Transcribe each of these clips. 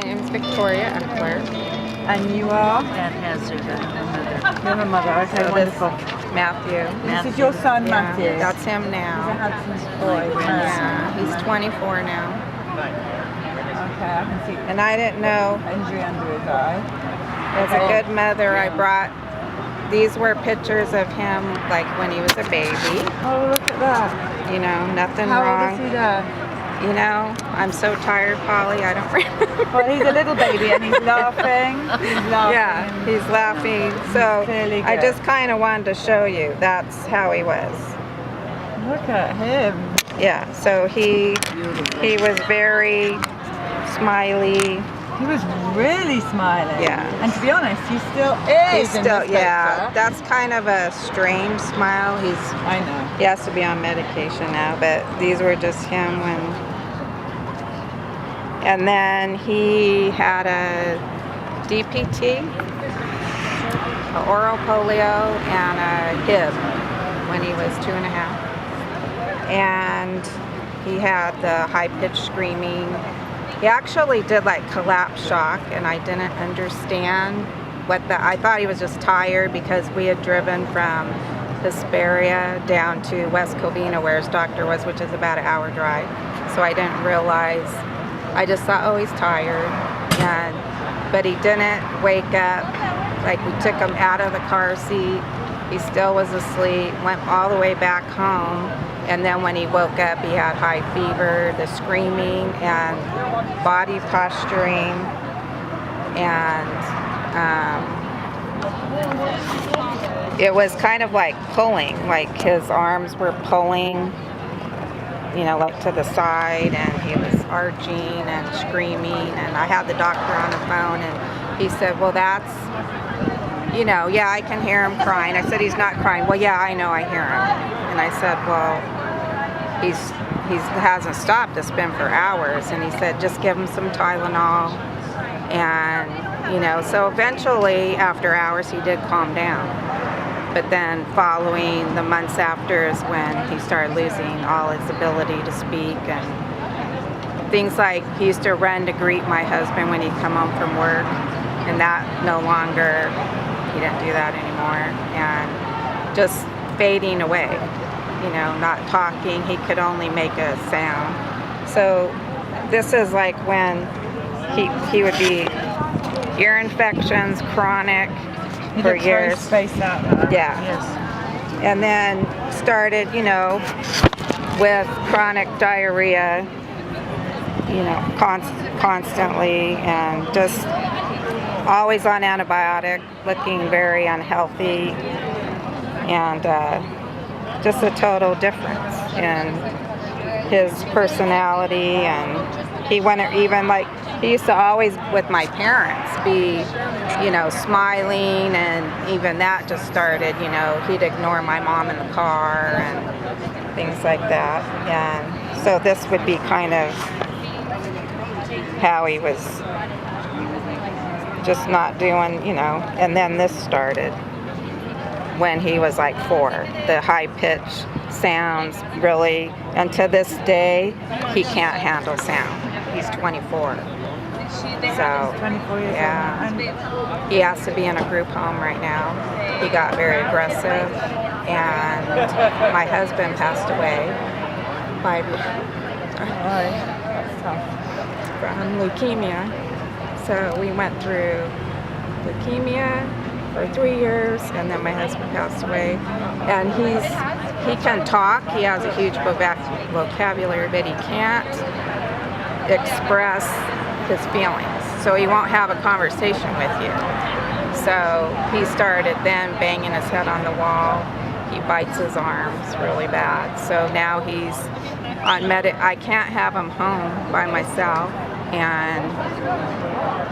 My name's Victoria Eckler. And you are? That Hazard, her mother. You're her mother, okay, So wonderful. Matthew. This is your son, Yeah, Matthew. that's him He's a now. handsome boy. Yeah, he's 24 now. Okay, I can see And I didn't know, injury under his eye. as a good mother, I brought, these were pictures of him like when he was a baby. Oh, look at that. You know, nothing How wrong. old is he there? You know, I'm so tired, Polly, I don't remember. Well, he's a little baby and he's laughing. He's laughing. Yeah, he's laughing. So clearly I good. just kind of wanted to show you that's how he was. Look at him. Yeah, so he was very smiley. He was really smiling. Yeah. And to be honest, he still is. He's in still, this yeah, picture. that's kind of a strange smile. I know. He has to be on medication now, but these were just him when. And then he had a DPT, a oral polio, and a HIB when he was 2.5. And he had the high-pitched screaming. He actually did like collapse shock, and I didn't understand I thought he was just tired because we had driven from Hesperia down to West Covina where his doctor was, which is about an hour drive. So I didn't realize, I just thought, oh, he's tired. But he didn't wake up. Like, we took him out of the car seat. He still was asleep, went all the way back home. And then when he woke up, he had high fever, the screaming, and body posturing, and it was kind of like pulling, like his arms were pulling, you know, like to the side, and he was arching and screaming. And I had the doctor on the phone, and he said, well, that's, you know, yeah, I can hear him crying. I said, he's not crying. Well, yeah, I know, I hear him. And I said, well, he hasn't stopped. It's been for hours. And he said, just give him some Tylenol. And, you know, so eventually, after hours, he did calm down. But then following the months after is when he started losing all his ability to speak, and things like he used to run to greet my husband when he'd come home from work, and that no longer, he didn't do that anymore, and just fading away, you know, not talking. He could only make a sound. So this is like when he would be ear infections, chronic, for years. Spaced out there. Yeah. Yes. And then started, you know, with chronic diarrhea, you know, constantly, and just always on antibiotic, looking very unhealthy, and just a total difference in his personality. And he went even like, he used to always, with my parents, be, you know, smiling, and even that just started, you know, he'd ignore my mom in the car and things like that. And so this would be kind of how he was just not doing, you know. And then this started when he was like 4. The high-pitched sounds really, and to this day, he can't handle sound. He's 24. So, 24 years yeah, old. he has to be in a group home right now. He got very aggressive, and my husband passed away 5 years That's tough. from leukemia. So we went through leukemia for 3 years, and then my husband passed away. And he can talk. He has a huge vocabulary, but he can't express his feelings. So he won't have a conversation with you. So he started then banging his head on the wall. He bites his arms really bad. So now he's on I can't have him home by myself. And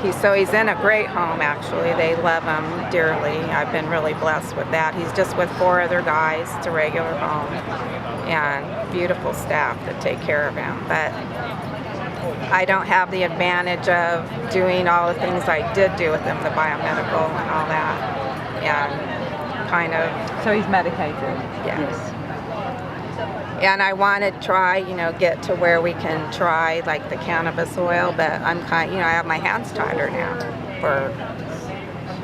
he's in a great home, actually. They love him dearly. I've been really blessed with that. He's just with 4 other guys. It's a regular home, and beautiful staff that take care of him. But I don't have the advantage of doing all the things I did do with him, the biomedical and all that, and kind of. So he's medicated? Yeah. Yes. And I want to try, you know, get to where we can try like the cannabis oil, but I'm kind, you know, I have my hands tighter now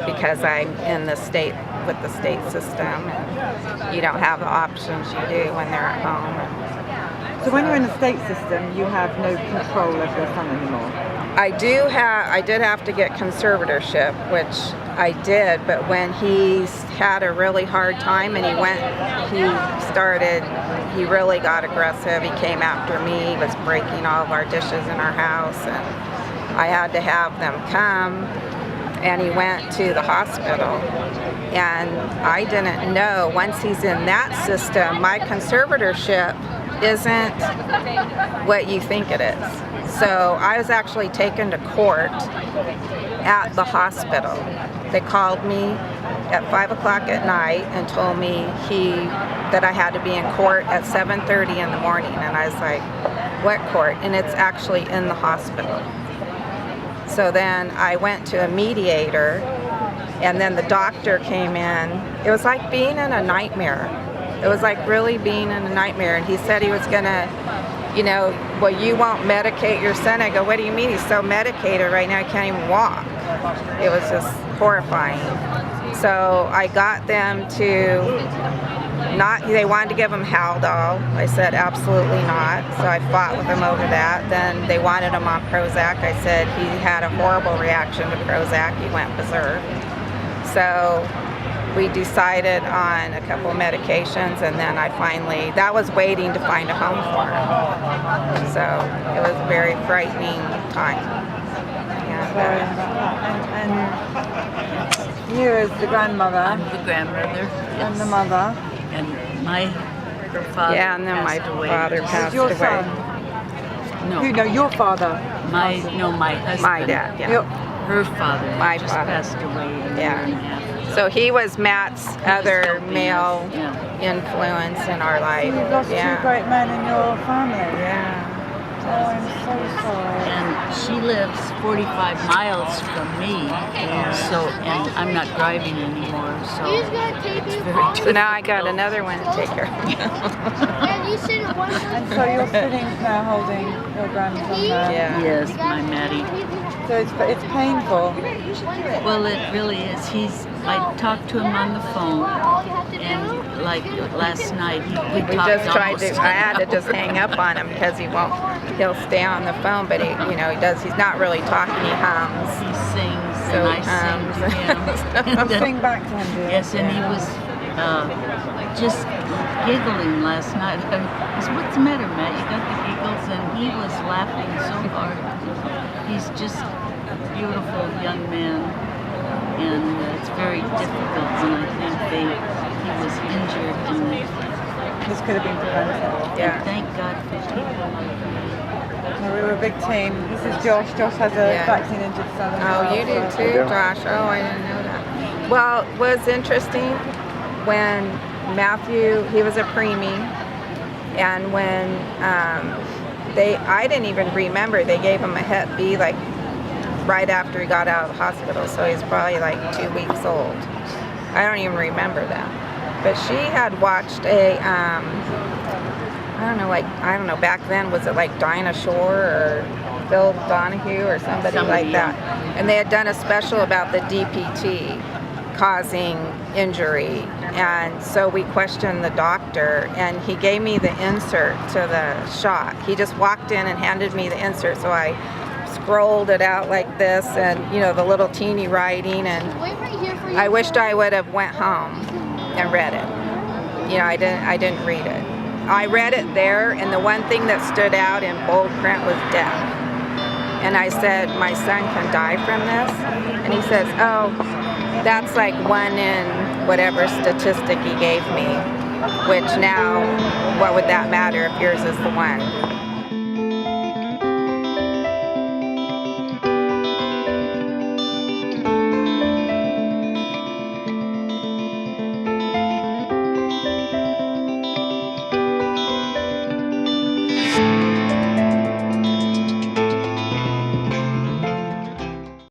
because I'm in the state with the state system, and you don't have the options you do when they're at home. So when you're in the state system, you have no control of your son anymore. I did have to get conservatorship, which I did, but when he had a really hard time and he really got aggressive. He came after me, he was breaking all of our dishes in our house, and I had to have them come, and he went to the hospital. And I didn't know, once he's in that system, my conservatorship isn't what you think it is. So I was actually taken to court at the hospital. They called me at 5 o'clock at night and told me that I had to be in court at 7:30 in the morning. And I was like, what court? And it's actually in the hospital. So then I went to a mediator, and then the doctor came in. It was like being in a nightmare. It was like really being in a nightmare. And he said he was gonna, you know, well, you won't medicate your son. I go, what do you mean? He's so medicated right now, he can't even walk. It was just horrifying. So I got them to they wanted to give him Haldol. I said, absolutely not. So I fought with them over that. Then they wanted him on Prozac. I said he had a horrible reaction to Prozac. He went berserk. So we decided on a couple of medications, and then that was waiting to find a home for him. So it was a very frightening time. And you as the grandmother. I'm the grandmother. And the mother. And her father and then my passed away. father passed Your away. son. No, No, your father. my husband. My dad, yeah. Her father My just father. passed away a year and a half. So he was Matt's other male Yeah. influence in our life. You've lost two great men in your family. Yeah. Oh, I'm so sorry. And she lives 45 miles from me, and I'm not driving anymore, so it's very difficult. So now I got another one to take care of. And so you're sitting now holding your grandson there. Yeah. Yes, my Maddie. So it's painful. Well, it really is. I talked to him on the phone, and like last night, we We talked just tried almost to, I an had to just hour. hang up on him because he'll stay on the phone, but he's not really talking, he hums. He sings, So and I he sing to him. hums. And then- Sing back to him, dear. Yes, and he was just giggling last night. I said, what's the matter, Matt? You got the giggles? And he was laughing so hard. He's just a beautiful young man, and it's very difficult when I think he was injured, and This could have been prevented. Yeah. thank God for people like me. We were a big team. This is Josh. Josh has a Yeah. vaccine injured son as Oh, well, you do so- too, Josh? Oh, I didn't know that. Well, it was interesting when Matthew, he was a preemie, and when I didn't even remember, they gave him a Hep B like right after he got out of the hospital, so he's probably like 2 weeks old. I don't even remember that. But she had watched I don't know, back then, was it like Dinah Shore or Phil Donahue or somebody like that? And they had done a special about the DPT causing injury. And so we questioned the doctor, and he gave me the insert to the shot. He just walked in and handed me the insert, so I scrolled it out like this, and the little teeny writing, and I wished I would have went home and read it. I didn't read it. I read it there, and the one thing that stood out in bold print was death. And I said, my son can die from this? And he says, oh, that's like 1 in whatever statistic he gave me, which now, what would that matter if yours is the 1?